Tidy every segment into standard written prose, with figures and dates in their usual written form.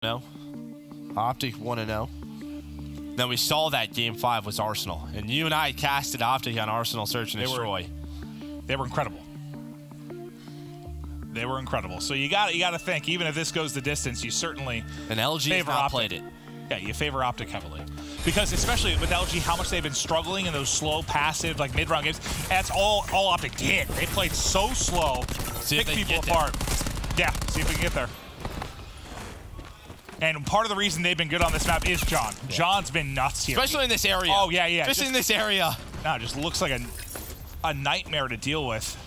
No. Optic 1-0. Then we saw that Game 5 was Arsenal. And you and I casted Optic on Arsenal Search and Destroy. They were incredible. They were incredible. So you got to think, even if this goes the distance, you certainly and LG has not played it. Yeah, you favor Optic heavily. Because especially with LG, how much they've been struggling in those slow, passive, like mid-round games. That's all Optic did. They played so slow, pick people apart. Yeah, see if we can get there. And part of the reason they've been good on this map is John. Yeah. John's been nuts here. Especially in this area. Oh, yeah, yeah. Especially in this area. No, it just looks like a nightmare to deal with.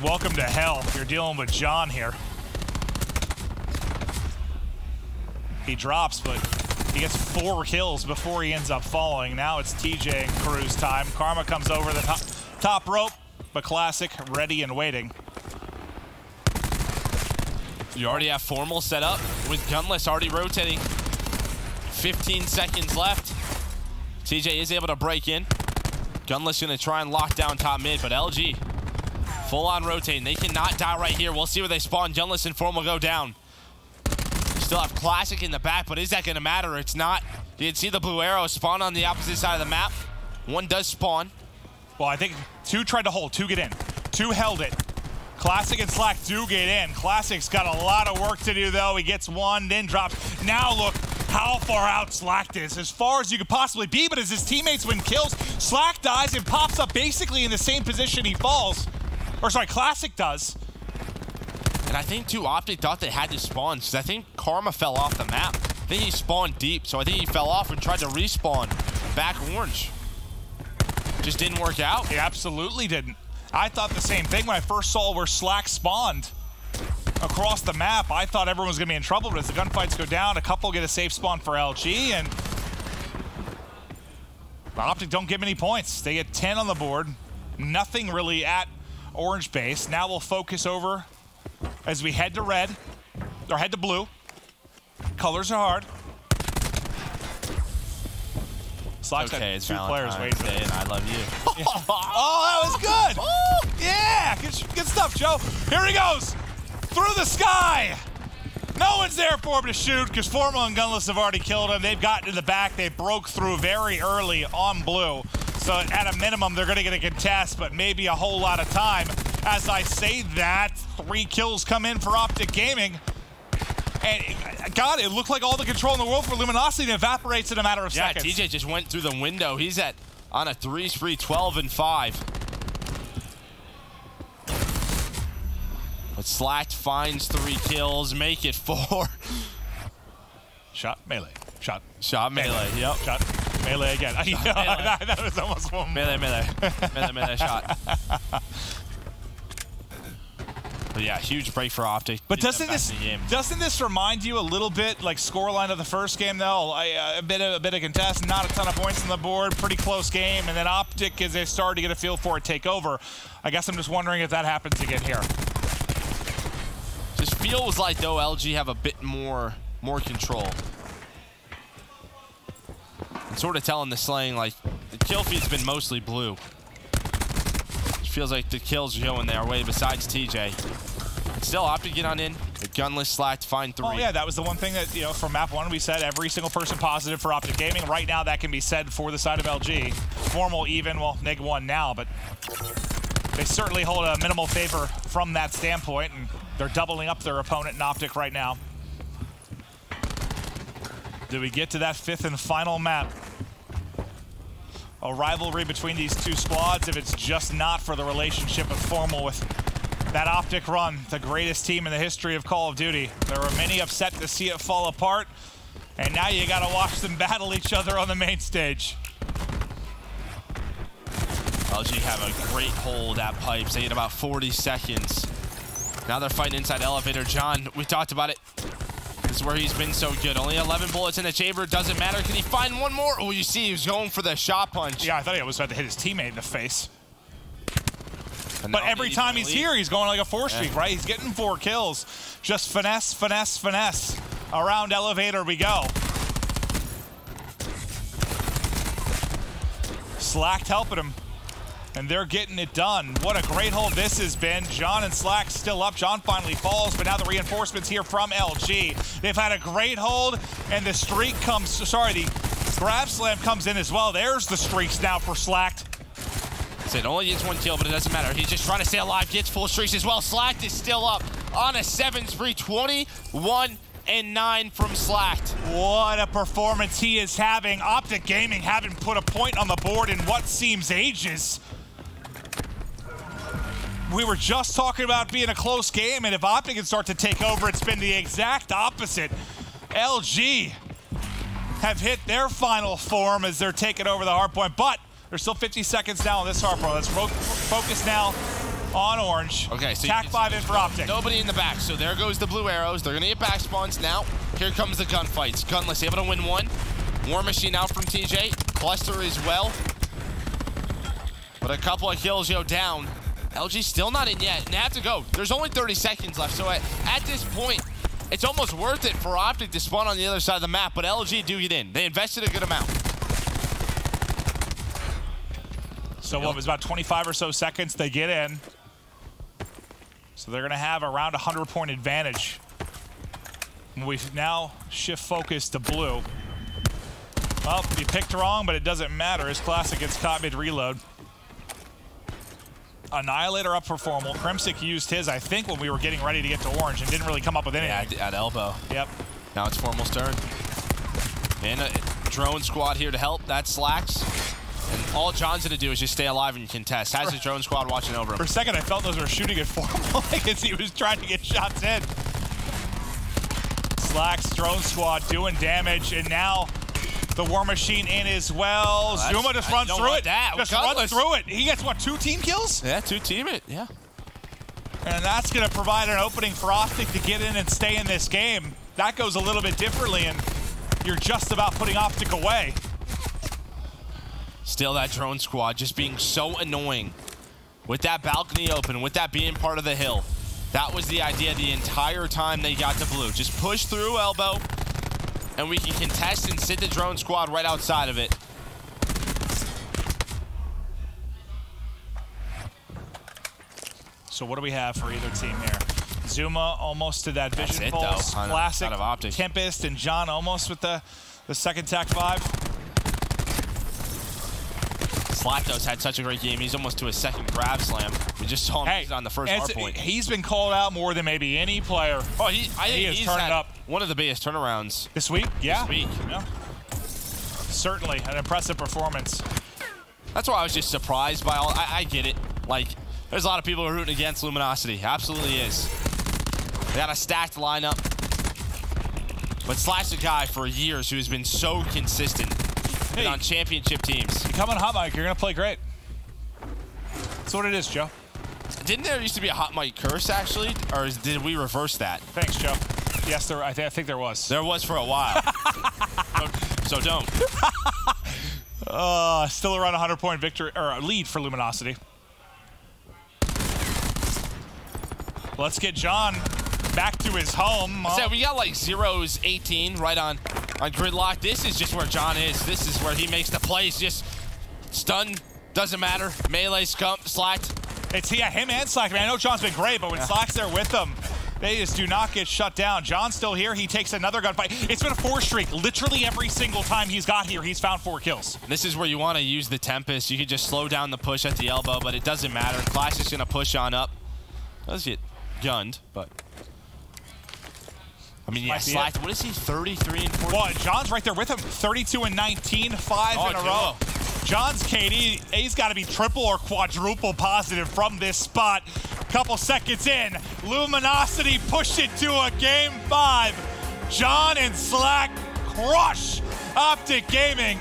Welcome to hell. You're dealing with John here. He drops, but he gets 4 kills before he ends up falling. Now it's TJ and Crew's time. Karma comes over the top rope, but Classic ready and waiting. You already have Formal set up with Gunless already rotating. 15 seconds left. TJ is able to break in. Gunless going to try and lock down top mid, but LG full on rotating. They cannot die right here. We'll see where they spawn. Gunless and Formal go down. Still have Classic in the back, but is that going to matter? It's not. You can see the blue arrow spawn on the opposite side of the map. One does spawn. Well, I think 2 tried to hold, 2 get in. 2 held it. Classic and Slack do get in. Classic's got a lot of work to do, though. He gets 1, then drops. Now look how far out Slack is. As far as you could possibly be, but as his teammates win kills, Slack dies and pops up basically in the same position he falls. Or sorry, Classic does. And I think, too, Optic thought they had to spawn, because I think Karma fell off the map. I think he spawned deep, so I think he fell off and tried to respawn back orange. Just didn't work out. He absolutely didn't. I thought the same thing when I first saw where Slack spawned across the map. I thought everyone was going to be in trouble, but as the gunfights go down, a couple get a safe spawn for LG, and Optic don't get many points. They get 10 on the board. Nothing really at orange base. Now we'll focus over as we head to red, or head to blue. Colors are hard. Slack's okay, it's 2 players waiting. And I love you. Yeah. Oh, that was good. Oh. Yeah, good stuff, Joe. Here he goes. Through the sky. No one's there for him to shoot because Formal and Gunless have already killed him. They've gotten to the back. They broke through very early on blue. So at a minimum, they're going to get a contest, but maybe a whole lot of time. As I say that, 3 kills come in for Optic Gaming. And God, it looked like all the control in the world for Luminosity and evaporates in a matter of seconds. Yeah, TJ just went through the window. He's on a 3 spree, 12-5. But Slack finds 3 kills, make it 4. Shot, melee. Shot. Shot, melee. Yep. Shot, melee again. Shot, melee. That was almost one. Melee, melee shot. But yeah, huge break for Optic. But doesn't this remind you a little bit like scoreline of the first game though? A bit of contest, not a ton of points on the board, pretty close game, and then Optic, as they start to get a feel for it, take over. I guess I'm just wondering if that happens again here. Just feels like though LG have a bit more control. I'm sort of telling the slang like the kill feed's been mostly blue. Feels like the kills are going their way besides TJ. Still, Optic get on in. The Gunless Slack to find 3. Oh yeah, that was the one thing that, you know, from map 1 we said every single person positive for Optic Gaming. Right now that can be said for the side of LG. Formal even, well, -1 now, but they certainly hold a minimal favor from that standpoint, and they're doubling up their opponent in Optic right now. Do we get to that 5th and final map? A rivalry between these 2 squads if it's just not for the relationship of Formal with that Optic run, the greatest team in the history of Call of Duty. There were many upset to see it fall apart, and now you gotta watch them battle each other on the main stage. LG have a great hold at pipes. They get about 40 seconds. Now they're fighting inside elevator. John, we talked about it. This is where he's been so good. Only 11 bullets in the chamber. Doesn't matter. Can he find one more? Oh, you see he was going for the shot punch. Yeah, I thought he was about to hit his teammate in the face. But every time he's here, he's going like a 4 streak, right? He's getting 4 kills. Just finesse, finesse, finesse. Around elevator we go. Slacked helping him. and they're getting it done. What a great hold this has been. John and Slack still up. John finally falls, but now the reinforcements here from LG. They've had a great hold, and the streak comes, sorry, the grab slam comes in as well. There's the streaks now for Slack. It only gets 1 kill, but it doesn't matter. He's just trying to stay alive, gets full streaks as well. Slack is still up on a 7 spree, 21-9 from Slack. What a performance he is having. Optic Gaming haven't put a point on the board in what seems ages. We were just talking about being a close game, and if Optic can start to take over, it's been the exact opposite. LG have hit their final form as they're taking over the hard point, but there's still 50 seconds now on this hard point. Let's focus now on orange. Okay, so Tac 5 in for Optic. Nobody in the back, so there goes the blue arrows. They're gonna get back spawns now. Here comes the gunfights. Gunless able to win one. War Machine out from TJ. Cluster as well. But a couple of kills go down. LG still not in yet, and they have to go. There's only 30 seconds left, so at this point, it's almost worth it for Optic to spawn on the other side of the map, but LG do get in. They invested a good amount. So what was about 25 or so seconds, they get in. So they're gonna have around a 100-point advantage. And we've now shift focus to blue. Well, he picked wrong, but it doesn't matter. His classic gets caught mid-reload. Annihilator up for Formal. Crimsic used his, I think, when we were getting ready to get to orange and didn't really come up with anything. Yeah, at elbow. Yep. Now it's Formal's turn. And a drone squad here to help. That's Slacks. And all John's gonna do is just stay alive and contest. Has his drone squad watching over him. For a second, I felt those were shooting at Formal as he was trying to get shots in. Slacks drone squad doing damage, and now the War Machine in as well. Zuma just runs through it. Just runs through it. He gets, what, 2 team kills? Yeah, 2 team it, yeah. And that's going to provide an opening for Optic to get in and stay in this game. That goes a little bit differently, and you're just about putting Optic away. Still that drone squad just being so annoying. With that balcony open, with that being part of the hill. That was the idea the entire time they got to blue. Just push through elbow, and we can contest and sit the drone squad right outside of it. So what do we have for either team here? Zuma almost to that Vision Pulse, classic. Tempest and John almost with the second Tac 5. Slatos had such a great game. He's almost to his second grab slam. We just saw him on the first hard point. He's been called out more than maybe any player. Oh, I think he's turned up. One of the biggest turnarounds. This week? Yeah. This week. Yeah. Certainly an impressive performance. That's why I was just surprised by all. I get it. Like, there's a lot of people who are rooting against Luminosity. Absolutely is. They got a stacked lineup. But Slash a guy for years who has been so consistent. Hey, on championship teams. You come on Hot Mic, you're going to play great. That's what it is, Joe. Didn't there used to be a Hot Mic curse, actually? Or did we reverse that? Thanks, Joe. Yes, I think there was. There was for a while. so don't. Still around 100-point victory or lead for Luminosity. Let's get John back to his home. So we got like 0s 18 right on Gridlock. This is just where John is. This is where he makes the plays. Just stun, doesn't matter. Melee, slacked. It's him and Slack. I mean, I know John's been great, but when Slack's there with them, they just do not get shut down. John's still here. He takes another gunfight. It's been a 4 streak. Literally every single time he's got here, he's found 4 kills. This is where you want to use the Tempest. You could just slow down the push at the elbow, but it doesn't matter. Clash is going to push on up. Does get gunned, but... I mean, yeah, Slack, what is he, 33 and 40? Well, John's right there with him, 32 and 19, 5 in a row. John's KD, he's got to be triple or quadruple positive from this spot. Couple seconds in, Luminosity pushed it to a game 5. John and Slack crush Optic Gaming.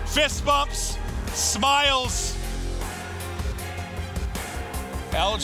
Fist bumps, smiles. LG.